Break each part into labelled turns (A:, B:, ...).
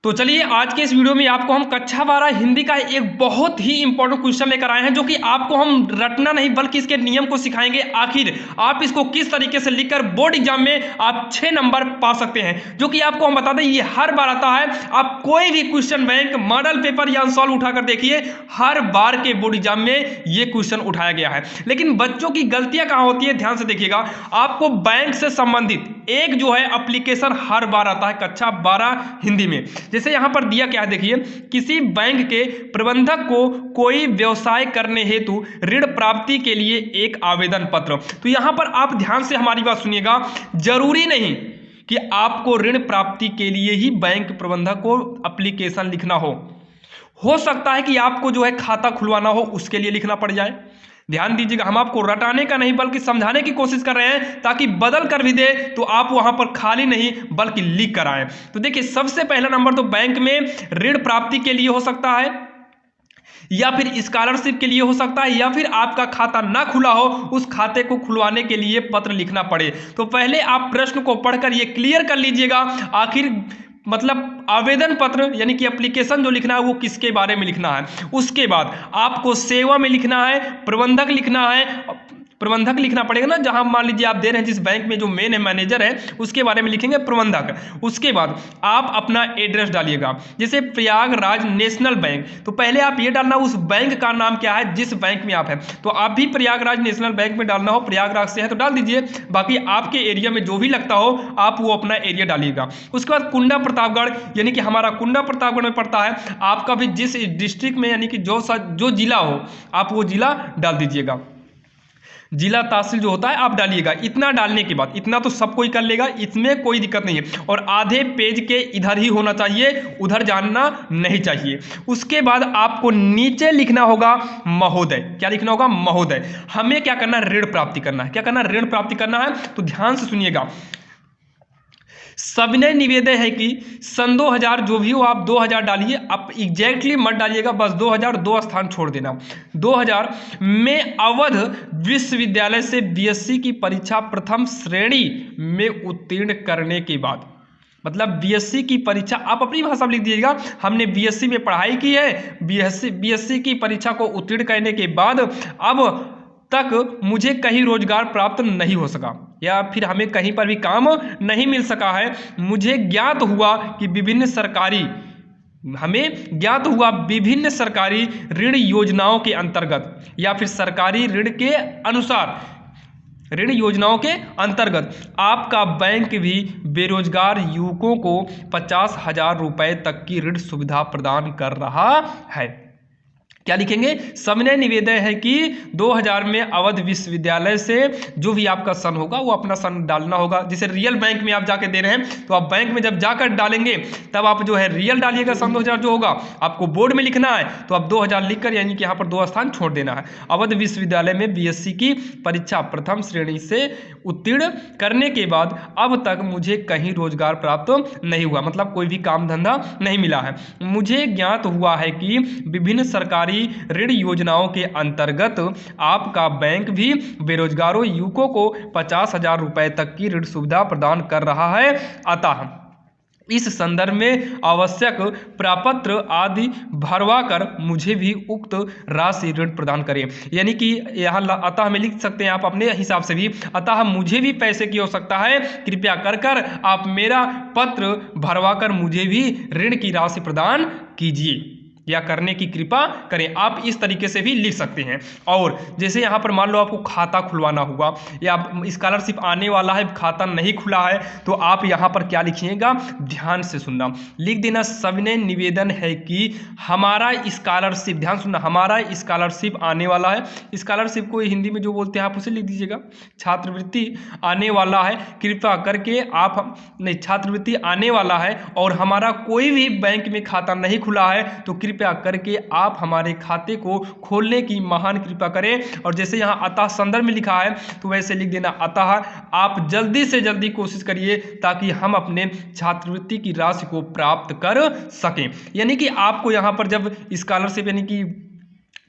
A: तो चलिए आज के इस वीडियो में आपको हम कक्षा 12 हिंदी का एक बहुत ही इंपॉर्टेंट क्वेश्चन लेकर आए हैं, जो कि आपको हम रटना नहीं बल्कि इसके नियम को सिखाएंगे। आखिर आप इसको किस तरीके से लिखकर बोर्ड एग्जाम में आप 6 नंबर पा सकते हैं, जो कि आपको हम बता दें ये हर बार आता है। आप कोई भी क्वेश्चन बैंक, मॉडल पेपर या सॉल्व उठाकर देखिए, हर बार के बोर्ड एग्जाम में ये क्वेश्चन उठाया गया है। लेकिन बच्चों की गलतियां कहां होती है, ध्यान से देखिएगा। आपको बैंक से संबंधित एक जो है एप्लीकेशन हर बार आता है कक्षा 12 हिंदी में। जैसे यहां पर दिया क्या है, देखिए, किसी बैंक के प्रबंधक को कोई व्यवसाय करने हेतु ऋण प्राप्ति के लिए एक आवेदन पत्र। तो यहां पर आप ध्यान से हमारी बात सुनिएगा। जरूरी नहीं कि आपको ऋण प्राप्ति के लिए ही बैंक प्रबंधक को एप्लीकेशन लिखना हो सकता है कि आपको जो है खाता खुलवाना हो, उसके लिए लिखना पड़ जाए। ध्यान दीजिएगा, हम आपको रटाने का नहीं बल्कि समझाने की कोशिश कर रहे हैं, ताकि बदल कर भी दे तो आप वहां पर खाली नहीं बल्कि लिख कर आए। तो देखिए, सबसे पहला नंबर तो बैंक में ऋण प्राप्ति के लिए हो सकता है, या फिर स्कॉलरशिप के लिए हो सकता है, या फिर आपका खाता ना खुला हो, उस खाते को खुलवाने के लिए पत्र लिखना पड़े। तो पहले आप प्रश्न को पढ़कर ये क्लियर कर लीजिएगा, आखिर मतलब आवेदन पत्र यानी कि एप्लीकेशन जो लिखना है वो किसके बारे में लिखना है। उसके बाद आपको सेवा में लिखना है, प्रबंधक लिखना है। प्रबंधक लिखना पड़ेगा ना, जहां मान लीजिए आप दे रहे हैं जिस बैंक में जो मेन है, मैनेजर है, उसके बारे में लिखेंगे प्रबंधक। उसके बाद आप अपना एड्रेस डालिएगा, जैसे प्रयागराज नेशनल बैंक। तो पहले आप ये डालना उस बैंक का नाम क्या है जिस बैंक में आप हैं। तो आप भी प्रयागराज नेशनल बैंक में डालना हो, प्रयागराज से है तो डाल दीजिए, बाकी आपके एरिया में जो भी लगता हो आप वो अपना एरिया डालिएगा। उसके बाद कुंडा प्रतापगढ़, यानी कि हमारा कुंडा प्रतापगढ़ में पड़ता है, आपका भी जिस डिस्ट्रिक्ट में यानी कि जो जिला हो आप वो जिला डाल दीजिएगा। जिला तहसील जो होता है आप डालिएगा। इतना डालने के बाद, इतना तो सब कोई कर लेगा, इसमें कोई दिक्कत नहीं है। और आधे पेज के इधर ही होना चाहिए, उधर जानना नहीं चाहिए। उसके बाद आपको नीचे लिखना होगा महोदय। क्या लिखना होगा? महोदय। हमें क्या करना है? ऋण प्राप्ति करना है। क्या करना है? ऋण प्राप्ति करना है। तो ध्यान से सुनिएगा, सविनय निवेदन है कि सन 2000 जो भी हो आप 2000 डालिए, आप एग्जैक्टली मत डालिएगा, बस 2000 दो स्थान छोड़ देना। 2000 में अवध विश्वविद्यालय से बीएससी की परीक्षा प्रथम श्रेणी में उत्तीर्ण करने के बाद, मतलब बीएससी की परीक्षा आप अपनी भाषा में लिख दीजिएगा। हमने बीएससी में पढ़ाई की है, बीएससी की परीक्षा को उत्तीर्ण करने के बाद अब तक मुझे कहीं रोजगार प्राप्त नहीं हो सका, या फिर हमें कहीं पर भी काम नहीं मिल सका है। मुझे ज्ञात हुआ कि हमें ज्ञात हुआ विभिन्न सरकारी ऋण योजनाओं के अंतर्गत, या फिर सरकारी ऋण के अनुसार, ऋण योजनाओं के अंतर्गत आपका बैंक भी बेरोजगार युवकों को 50,000 रुपए तक की ऋण सुविधा प्रदान कर रहा है। क्या लिखेंगे? सविनय निवेदन है कि 2000 में अवध विश्वविद्यालय से, जो भी आपका सन होगा वो अपना सन डालना होगा। जैसे रियल बैंक में आप जाके दे रहे हैं तो आप बैंक में जब जाकर डालेंगे तब आप जो है रियल डालिएगा। सन 2000 जो होगा आपको बोर्ड में लिखना है, तो आप 2000 लिखकर यानी कि यहाँ पर 2 स्थान छोड़ देना है। अवध विश्वविद्यालय में बीएससी की परीक्षा प्रथम श्रेणी से उत्तीर्ण करने के बाद अब तक मुझे कहीं रोजगार प्राप्त नहीं हुआ, मतलब कोई भी काम धंधा नहीं मिला है। मुझे ज्ञात हुआ है कि विभिन्न सरकारी ऋण योजनाओं के अंतर्गत आपका बैंक भी बेरोजगारों युवकों को 50,000 रुपए तक की ऋण सुविधा प्रदान कर रहा है। अतः इस संदर्भ में आवश्यक प्रपत्र आदि भरवाकर मुझे भी उक्त राशि ऋण प्रदान करें। यानी कि यहाँ अतः में लिख सकते हैं आप अपने हिसाब से भी, अतः मुझे भी पैसे की आवश्यकता है, कृपया कर आप मेरा पत्र भरवाकर मुझे भी ऋण की राशि प्रदान कीजिए या करने की कृपा करें। आप इस तरीके से भी लिख सकते हैं। और जैसे यहाँ पर मान लो आपको खाता खुलवाना हुआ, या स्कॉलरशिप आने वाला है, खाता नहीं खुला है, तो आप यहाँ पर क्या लिखिएगा? ध्यान से सुनना, लिख देना सविनय निवेदन है कि हमारा स्कॉलरशिप, ध्यान सुनना, हमारा स्कॉलरशिप आने वाला है। स्कॉलरशिप को हिंदी में जो बोलते हैं आप उसे लिख दीजिएगा। छात्रवृत्ति आने वाला है, कृपया करके आप, नहीं, छात्रवृत्ति आने वाला है और हमारा कोई भी बैंक में खाता नहीं खुला है, तो कृपया करके आप हमारे खाते को खोलने की महान कृपा करें। और जैसे यहाँ अतः संदर्भ में लिखा है तो वैसे लिख देना अतः आप जल्दी से जल्दी कोशिश करिए ताकि हम अपने छात्रवृत्ति की राशि को प्राप्त कर सकें। यानी कि आपको यहाँ पर जब स्कॉलरशिप यानी कि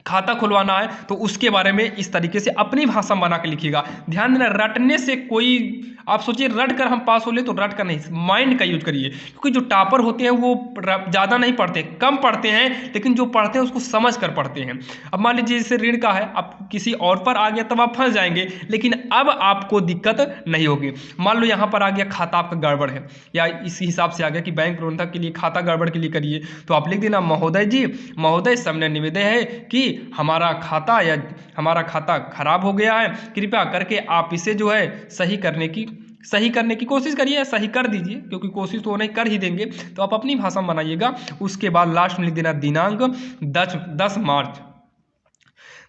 A: खाता खुलवाना है तो उसके बारे में इस तरीके से अपनी भाषा में बना के लिखिएगा। ध्यान देना, रटने से कोई, आप सोचिए रट कर हम पास हो ले तो रट कर नहीं, माइंड का यूज करिए, क्योंकि जो टॉपर होते हैं वो ज़्यादा नहीं पढ़ते, कम पढ़ते हैं, लेकिन जो पढ़ते हैं उसको समझ कर पढ़ते हैं। अब मान लीजिए जैसे ऋण का है, अब किसी और पर आ गया तब आप फंस जाएंगे, लेकिन अब आपको दिक्कत नहीं होगी। मान लो यहाँ पर आ गया खाता आपका गड़बड़ है, या इसी हिसाब से आ गया कि बैंक प्रबंधक के लिए खाता गड़बड़ के लिए करिए, तो आप लिख देना महोदय जी, महोदय सामने निवेदन है कि हमारा खाता खराब हो गया है, कृपया करके आप इसे जो है सही करने की कोशिश करिए, सही कर दीजिए, क्योंकि कोशिश तो नहीं कर ही देंगे। तो आप अपनी भाषा में बनाइएगा। उसके बाद लास्ट में लिख देना दिनांक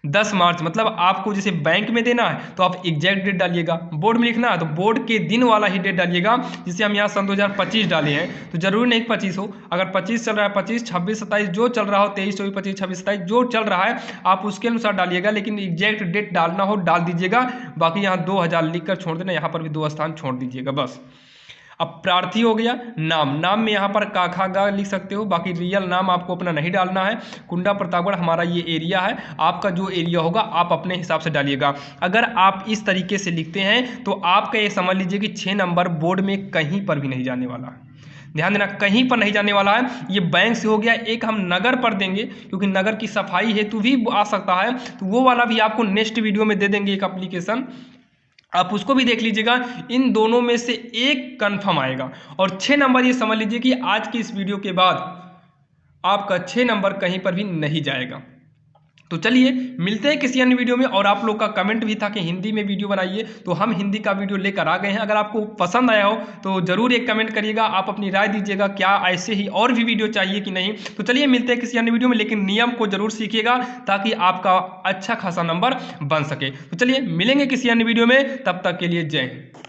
A: 10 मार्च, मतलब आपको जैसे बैंक में देना है तो आप एग्जैक्ट डेट डालिएगा, बोर्ड में लिखना है तो बोर्ड के दिन वाला ही डेट डालिएगा। जैसे हम यहाँ सन 2025 डाले हैं तो जरूरी नहीं 25 हो, अगर 25 चल रहा है 25, 26, 27 जो चल रहा हो, 23, 24, 25, 26, 27 जो चल रहा है आप उसके अनुसार डालिएगा, लेकिन एग्जैक्ट डेट डालना हो डाल दीजिएगा। बाकी यहाँ 2000 लिख कर छोड़ देना, यहाँ पर भी 2 स्थान छोड़ दीजिएगा बस। अब प्रार्थी हो गया, नाम में यहाँ पर काखा गा लिख सकते हो, बाकी रियल नाम आपको अपना नहीं डालना है। कुंडा प्रतापगढ़ हमारा ये एरिया है, आपका जो एरिया होगा आप अपने हिसाब से डालिएगा। अगर आप इस तरीके से लिखते हैं तो आपका ये समझ लीजिए कि 6 नंबर बोर्ड में कहीं पर भी नहीं जाने वाला है। ध्यान देना, कहीं पर नहीं जाने वाला है। ये बैंक से हो गया, एक हम नगर पर देंगे क्योंकि नगर की सफाई हेतु भी आ सकता है, तो वो वाला भी आपको नेक्स्ट वीडियो में दे देंगे एक एप्लीकेशन, आप उसको भी देख लीजिएगा। इन दोनों में से एक कंफर्म आएगा। और 6 नंबर ये समझ लीजिए कि आज की इस वीडियो के बाद आपका 6 नंबर कहीं पर भी नहीं जाएगा। तो चलिए मिलते हैं किसी अन्य वीडियो में। और आप लोग का कमेंट भी था कि हिंदी में वीडियो बनाइए, तो हम हिंदी का वीडियो लेकर आ गए हैं। अगर आपको पसंद आया हो तो ज़रूर एक कमेंट करिएगा, आप अपनी राय दीजिएगा क्या ऐसे ही और भी वीडियो चाहिए कि नहीं। तो चलिए मिलते हैं किसी अन्य वीडियो में, लेकिन नियम को जरूर सीखिएगा ताकि आपका अच्छा खासा नंबर बन सके। तो चलिए मिलेंगे किसी अन्य वीडियो में, तब तक के लिए जय हिंद।